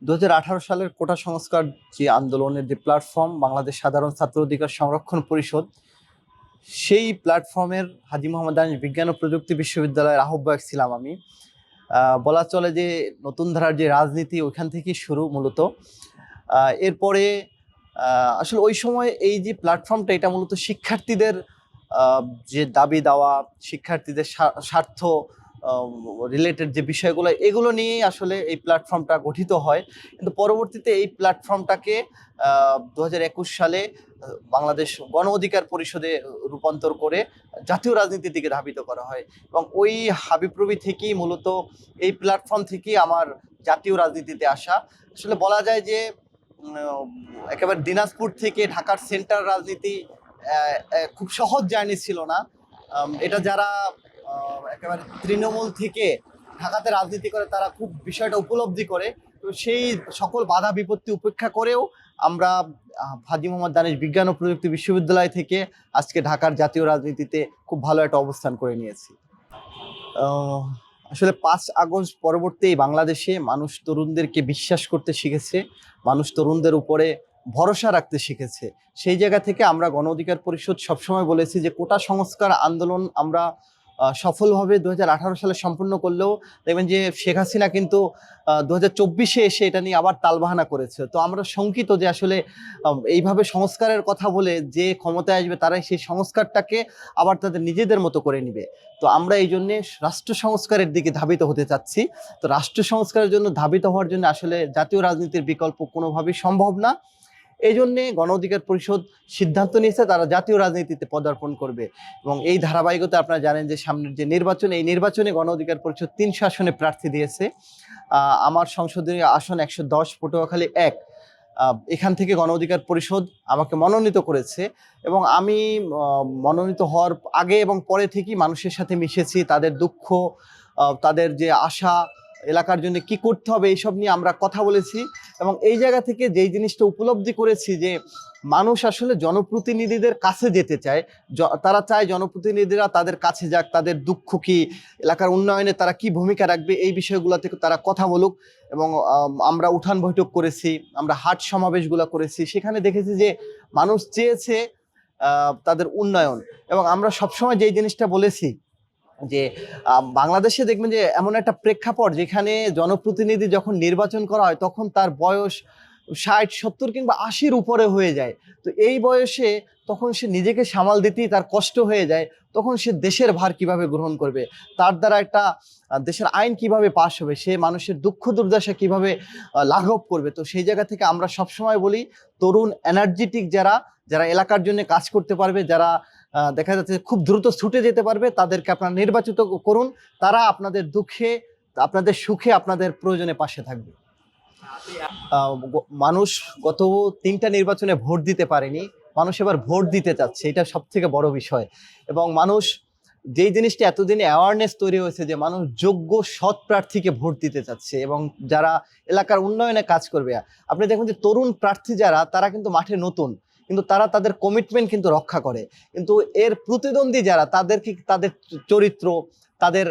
2018 সালের কোটা সংস্কার যে আন্দোলনের যে প্ল্যাটফর্ম বাংলাদেশ সাধারণ ছাত্র অধিকার সংরক্ষণ পরিষদ, সেই প্ল্যাটফর্মের হাজী মোহাম্মদ আনিস বিজ্ঞান ও প্রযুক্তি বিশ্ববিদ্যালয়ের আহ্বায়ক ছিলাম আমি। বলা চলে যে নতুন ধারার যে রাজনীতি ওইখান থেকেই শুরু মূলত। এরপরে আসলে ওই সময় এই যে প্ল্যাটফর্মটা, এটা মূলত শিক্ষার্থীদের যে দাবি দেওয়া, শিক্ষার্থীদের স্বার্থ রিলেটেড যে বিষয়গুলো, এগুলো নিয়েই আসলে এই প্ল্যাটফর্মটা গঠিত হয়। কিন্তু পরবর্তীতে এই প্ল্যাটফর্মটাকে 2021 সালে বাংলাদেশ গণ অধিকার পরিষদে রূপান্তর করে জাতীয় রাজনীতির দিকে ধাবিত করা হয়। এবং ওই হাবিপ্রবি থেকেই মূলত এই প্ল্যাটফর্ম থেকেই আমার জাতীয় রাজনীতিতে আসা। আসলে বলা যায় যে একেবারে দিনাজপুর থেকে ঢাকার সেন্টার রাজনীতি খুব সহজ জার্নি ছিল না। এটা যারা একেবারে তৃণমূল থেকে ঢাকাতে রাজনীতি করে তারা খুব বিষয়টা উপলব্ধি করে। তো সেই সকল বাধা বিপত্তি উপেক্ষা করেও আমরা হাজী মোহাম্মদ আনিস বিজ্ঞান ও প্রযুক্তি বিশ্ববিদ্যালয় থেকে আজকে ঢাকার জাতীয় রাজনীতিতে খুব ভালো একটা অবস্থান করে নিয়েছি। আসলে 5 আগস্ট পরবর্তী বাংলাদেশে মানুষ তরুণদেরকে বিশ্বাস করতে শিখেছে, মানুষ তরুণদের উপরে ভরসা রাখতে শিখেছে। সেই জায়গা থেকে আমরা গণ অধিকার পরিষদ সবসময় বলেছি যে কোটা সংস্কার আন্দোলন আমরা সফলভাবে 2018 সালে সম্পূর্ণ করলেও দেখবেন যে শেখ হাসিনা কিন্তু 2024-এ এসে এটা নিয়ে আবার তালবাহানা করেছে। তো আমরা শঙ্কিত যে আসলে এইভাবে সংস্কারের কথা বলে যে ক্ষমতায় আসবে তারাই সেই সংস্কারটাকে আবার তাদের নিজেদের মতো করে নিবে। তো আমরা এই জন্যে রাষ্ট্র সংস্কারের দিকে ধাবিত হতে চাচ্ছি। তো রাষ্ট্র সংস্কারের জন্য ধাবিত হওয়ার জন্য আসলে জাতীয় রাজনীতির বিকল্প কোনোভাবেই সম্ভব না। এই জন্যে গণ অধিকার পরিষদ সিদ্ধান্ত নিয়েছে তারা জাতীয় রাজনীতিতে পদার্পণ করবে। এবং এই ধারাবাহিকতা আপনারা জানেন যে সামনের যে নির্বাচন, এই নির্বাচনে গণ অধিকার পরিষদ 300 আসনে প্রার্থী দিয়েছে। আমার সংসদীয় আসন 110, পটুয়াখালী 1। এখান থেকে গণ অধিকার পরিষদ আমাকে মনোনীত করেছে এবং আমি মনোনীত হওয়ার আগে এবং পরে থেকেই মানুষের সাথে মিশেছি। তাদের দুঃখ, তাদের যে আশা, এলাকার জন্য কি করতে হবে, এইসব নিয়ে আমরা কথা বলেছি। এবং এই জায়গা থেকে যেই জিনিসটা উপলব্ধি করেছি যে মানুষ আসলে জনপ্রতিনিধিদের কাছে যেতে চায়, তারা চায় জনপ্রতিনিধিরা তাদের কাছে যাক, তাদের দুঃখ কি, এলাকার উন্নয়নে তারা কি ভূমিকা রাখবে, এই বিষয়গুলো থেকে তারা কথা বলুক। এবং আমরা উঠান বৈঠক করেছি, আমরা হাট সমাবেশগুলো করেছি, সেখানে দেখেছি যে মানুষ চেয়েছে তাদের উন্নয়ন। এবং আমরা সবসময় যেই জিনিসটা বলেছি যে বাংলাদেশে দেখবেন যে এমন একটা প্রেক্ষাপট যেখানে জনপ্রতিনিধি যখন নির্বাচন করা হয় তখন তার বয়স 60, 70 কিংবা 80-র উপরে হয়ে যায়। তো এই বয়সে তখন সে নিজেকে সামাল দিতেই তার কষ্ট হয়ে যায়। তখন সে দেশের ভার কিভাবে গ্রহণ করবে, তার দ্বারা একটা দেশের আইন কিভাবে পাশ হবে, সে মানুষের দুঃখ দুর্দশা কিভাবে লাঘব করবে। তো সেই জায়গা থেকে আমরা সবসময় বলি তরুণ এনার্জেটিক যারা যারা এলাকার জন্য কাজ করতে পারবে, যারা দেখা যাচ্ছে খুব দ্রুত ছুটে যেতে পারবে, তাদেরকে আপনারা নির্বাচিত করুন। তারা আপনাদের দুঃখে, আপনাদের সুখে, আপনাদের প্রয়োজনে পাশে থাকবে। মানুষ গত 3টা নির্বাচনে ভোট দিতে পারেনি, মানুষ এবার ভোট দিতে চাচ্ছে, এটা সব থেকে বড় বিষয়। এবং মানুষ যেই জিনিসটা এতদিনে অ্যাওয়ারনেস তৈরি হয়েছে যে মানুষ যোগ্য সৎ প্রার্থীকে ভোট দিতে চাচ্ছে এবং যারা এলাকার উন্নয়নে কাজ করবে। আপনি দেখুন যে তরুণ প্রার্থী যারা, তারা কিন্তু মাঠে নতুন, কিন্তু তারা তাদের কমিটমেন্ট কিন্তু রক্ষা করে। কিন্তু এর প্রতিদ্বন্দ্বী যারা, তাদেরকে তাদের চরিত্র, তাদের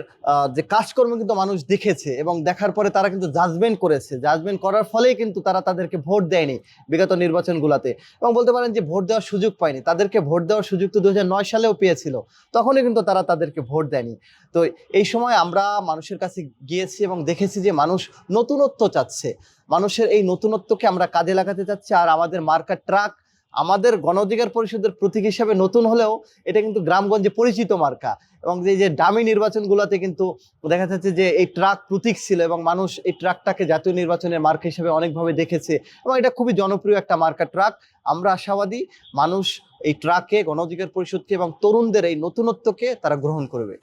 যে কাজকর্ম কিন্তু মানুষ দেখেছে এবং দেখার পরে তারা কিন্তু জাজমেন্ট করেছে। জাজমেন্ট করার ফলেই কিন্তু তারা তাদেরকে ভোট দেয়নি বিগত নির্বাচনগুলোতে। এবং বলতে পারেন যে ভোট দেওয়ার সুযোগ পায়নি, তাদেরকে ভোট দেওয়ার সুযোগ তো 2009 সালেও পেয়েছিল, তখনই কিন্তু তারা তাদেরকে ভোট দেয়নি। তো এই সময় আমরা মানুষের কাছে গিয়েছি এবং দেখেছি যে মানুষ নতুনত্ব চাচ্ছে। মানুষের এই নতুনত্বকে আমরা কাজে লাগাতে চাচ্ছি। আর আমাদের মার্কা ট্রাক আমাদের গণ অধিকার পরিষদের প্রতীক হিসাবে নতুন হলেও এটা কিন্তু গ্রামগঞ্জে পরিচিত মার্কা। এবং যে দামি নির্বাচনগুলোতে কিন্তু দেখা যাচ্ছে যে এই ট্রাক প্রতীক ছিল এবং মানুষ এই ট্রাকটাকে জাতীয় নির্বাচনের মার্কা হিসেবে অনেকভাবে দেখেছে এবং এটা খুবই জনপ্রিয় একটা মার্কা ট্রাক। আমরা আশাবাদী মানুষ এই ট্রাকে, গণ অধিকার পরিষদকে এবং তরুণদের এই নতুনত্বকে তারা গ্রহণ করবে।